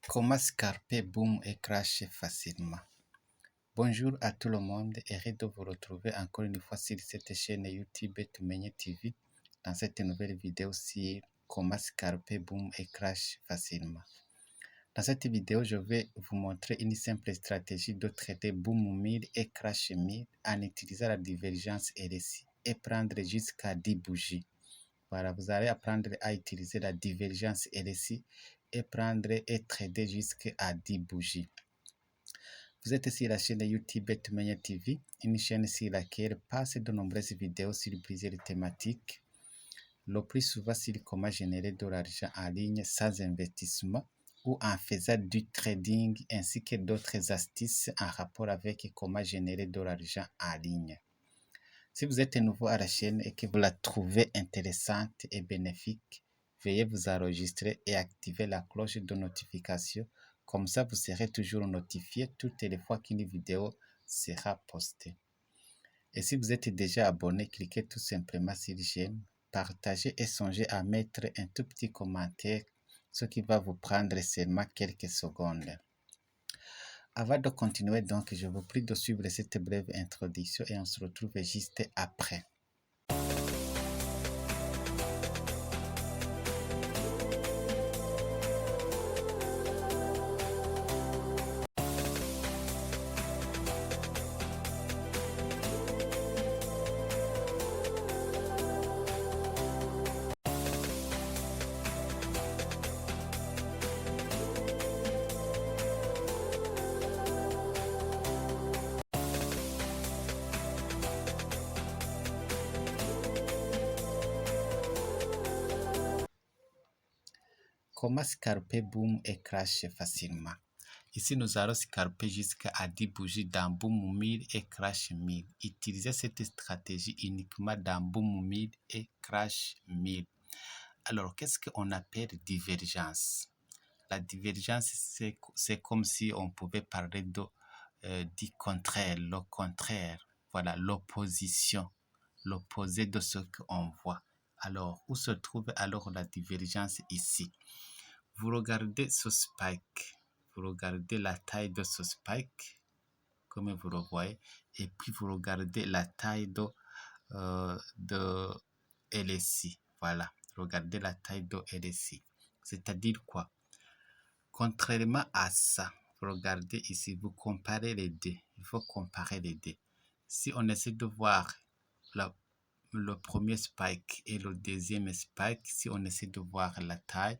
Comment scalper boom et crash facilement. Bonjour à tout le monde, heureux de vous retrouver encore une fois sur cette chaîne YouTube Tumenye TV dans cette nouvelle vidéo sur comment scalper boom et crash facilement. Dans cette vidéo, je vais vous montrer une simple stratégie de traiter boom 1000 et crash 1000 en utilisant la divergence RSI et prendre jusqu'à 10 bougies. Voilà, vous allez apprendre à utiliser la divergence RSI et prendre et trader jusqu'à 10 bougies. Vous êtes sur la chaîne YouTube Tumenye TV, une chaîne sur laquelle passent de nombreuses vidéos sur plusieurs thématiques, le plus souvent sur comment générer de l'argent en ligne sans investissement ou en faisant du trading ainsi que d'autres astuces en rapport avec comment générer de l'argent en ligne. Si vous êtes nouveau à la chaîne et que vous la trouvez intéressante et bénéfique, veuillez vous enregistrer et activer la cloche de notification. Comme ça, vous serez toujours notifié toutes les fois qu'une vidéo sera postée. Et si vous êtes déjà abonné, cliquez tout simplement sur j'aime, partagez et songez à mettre un tout petit commentaire, ce qui va vous prendre seulement quelques secondes. Avant de continuer, donc, je vous prie de suivre cette brève introduction et on se retrouve juste après. Comment scalper boom et crash facilement. Ici, nous allons scalper jusqu'à 10 bougies dans boom 1000 et crash 1000. Utilisez cette stratégie uniquement dans boom 1000 et crash 1000. Alors, qu'est-ce qu'on appelle divergence? La divergence, c'est comme si on pouvait parler du contraire, le contraire, voilà, l'opposition, l'opposé de ce qu'on voit. Alors, où se trouve alors la divergence ici? Vous regardez ce spike, vous regardez la taille de ce spike, comme vous le voyez, et puis vous regardez la taille de LSI. Voilà, regardez la taille de LSI. C'est-à-dire quoi? Contrairement à ça, vous regardez ici, vous comparez les deux. Il faut comparer les deux. Si on essaie de voir le premier spike et le deuxième spike, si on essaie de voir la taille,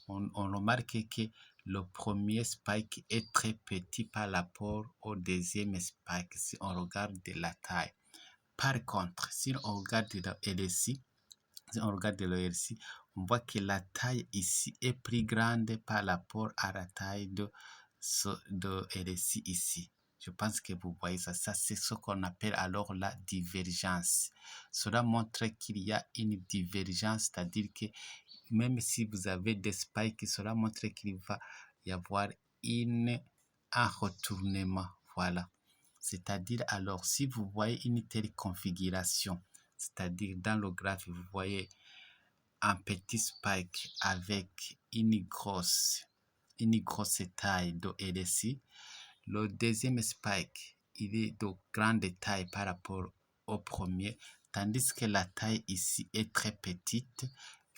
on remarque que le premier spike est très petit par rapport au deuxième spike si on regarde la taille. Par contre, si on regarde le LSI, on voit que la taille ici est plus grande par rapport à la taille de LSI ici. Je pense que vous voyez ça. Ça, c'est ce qu'on appelle alors la divergence. Cela montre qu'il y a une divergence, c'est-à-dire que même si vous avez des spikes, cela montre qu'il va y avoir un retournement. Voilà. C'est-à-dire alors, si vous voyez une telle configuration, c'est-à-dire dans le graphe, vous voyez un petit spike avec une grosse taille de LSI. Le deuxième spike, il est de grande taille par rapport au premier, tandis que la taille ici est très petite.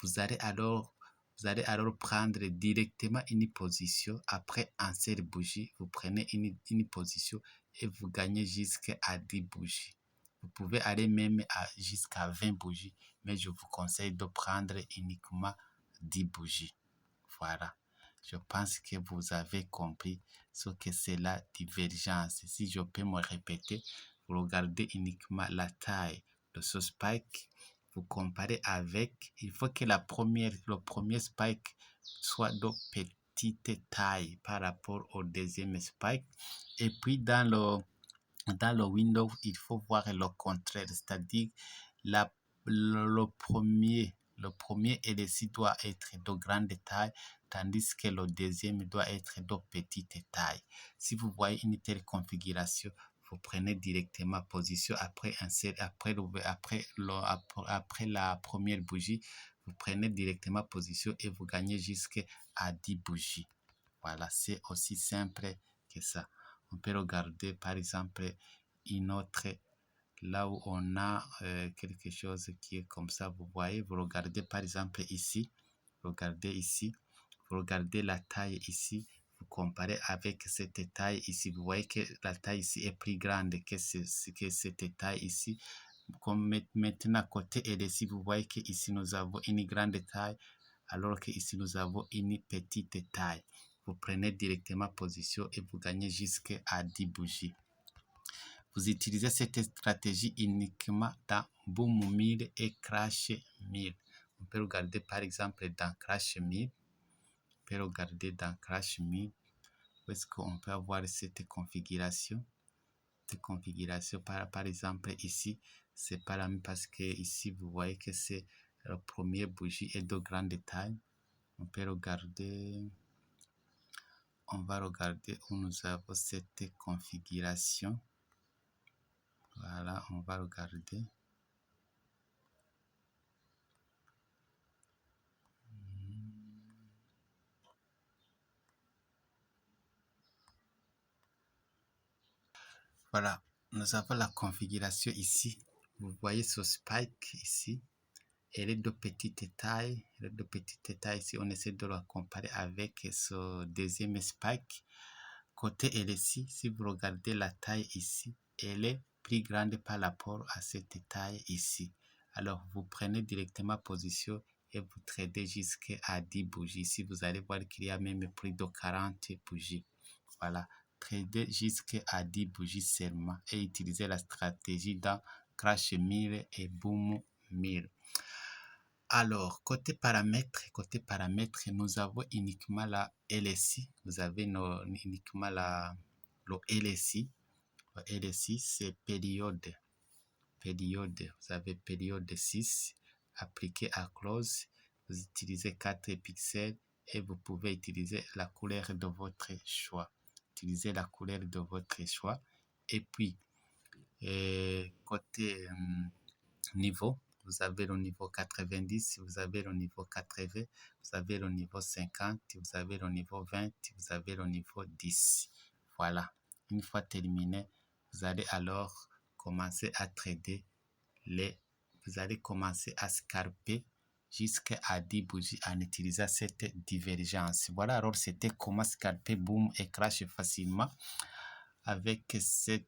Vous allez alors prendre directement une position. Après un seul bougie, vous prenez une position et vous gagnez jusqu'à 10 bougies. Vous pouvez aller même jusqu'à 20 bougies, mais je vous conseille de prendre uniquement 10 bougies. Voilà. Je pense que vous avez compris ce que c'est la divergence. Si je peux me répéter, vous regardez uniquement la taille de ce spike, vous comparez avec, il faut que le premier spike soit de petite taille par rapport au deuxième spike. Et puis dans le window, il faut voir le contraire, c'est-à-dire le premier LSI doit être de grande taille, tandis que le deuxième doit être de petite taille. Si vous voyez une telle configuration, vous prenez directement position après la première bougie, vous prenez directement position et vous gagnez jusqu'à 10 bougies. Voilà, c'est aussi simple que ça. On peut regarder par exemple une autre, là où on a quelque chose qui est comme ça, vous voyez, vous regardez par exemple ici, regardez ici, vous regardez la taille ici, vous comparez avec cette taille ici, vous voyez que la taille ici est plus grande que cette taille ici. Comme maintenant côté LSI, vous voyez que ici nous avons une grande taille, alors que ici nous avons une petite taille. Vous prenez directement position et vous gagnez jusqu'à 10 bougies. Vous utilisez cette stratégie uniquement dans Boom 1000 et Crash 1000. On peut regarder par exemple dans Crash 1000. On peut regarder dans Crash 1000 où est-ce qu'on peut avoir cette configuration. Cette configuration par exemple ici, c'est pas la même parce que ici vous voyez que c'est le premier bougie est de grande taille. On peut regarder, on va regarder où nous avons cette configuration. Voilà, on va regarder. Voilà, nous avons la configuration ici. Vous voyez ce spike ici. Elle est de petite taille. Elle est de petite taille. Si on essaie de la comparer avec ce deuxième spike, côté LSI, si vous regardez la taille ici, elle est plus grande par rapport à cette taille ici. Alors, vous prenez directement position et vous tradez jusqu'à 10 bougies. Ici, vous allez voir qu'il y a même plus de 40 bougies. Voilà, trader jusqu'à 10 bougies seulement et utiliser la stratégie dans Crash 1000 et Boom 1000. Alors, côté paramètres, nous avons uniquement la LSI. Vous avez uniquement le LSI. Le LSI, c'est période. Vous avez période 6 appliqué à close. Vous utilisez 4 pixels et vous pouvez utiliser la couleur de votre choix. Utilisez la couleur de votre choix. Et puis, côté niveau, vous avez le niveau 90, vous avez le niveau 80, vous avez le niveau 50, vous avez le niveau 20, vous avez le niveau 10. Voilà. Une fois terminé, vous allez alors commencer à trader vous allez commencer à scalper jusqu'à 10 bougies en utilisant cette divergence. Voilà, alors c'était comment scalper Boom et Crash facilement avec cette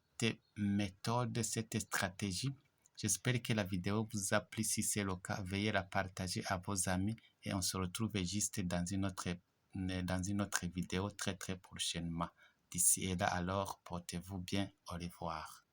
méthode, cette stratégie. J'espère que la vidéo vous a plu. Si c'est le cas, veuillez la partager à vos amis et on se retrouve juste dans une autre vidéo très prochainement. D'ici et là, alors, portez-vous bien. Au revoir.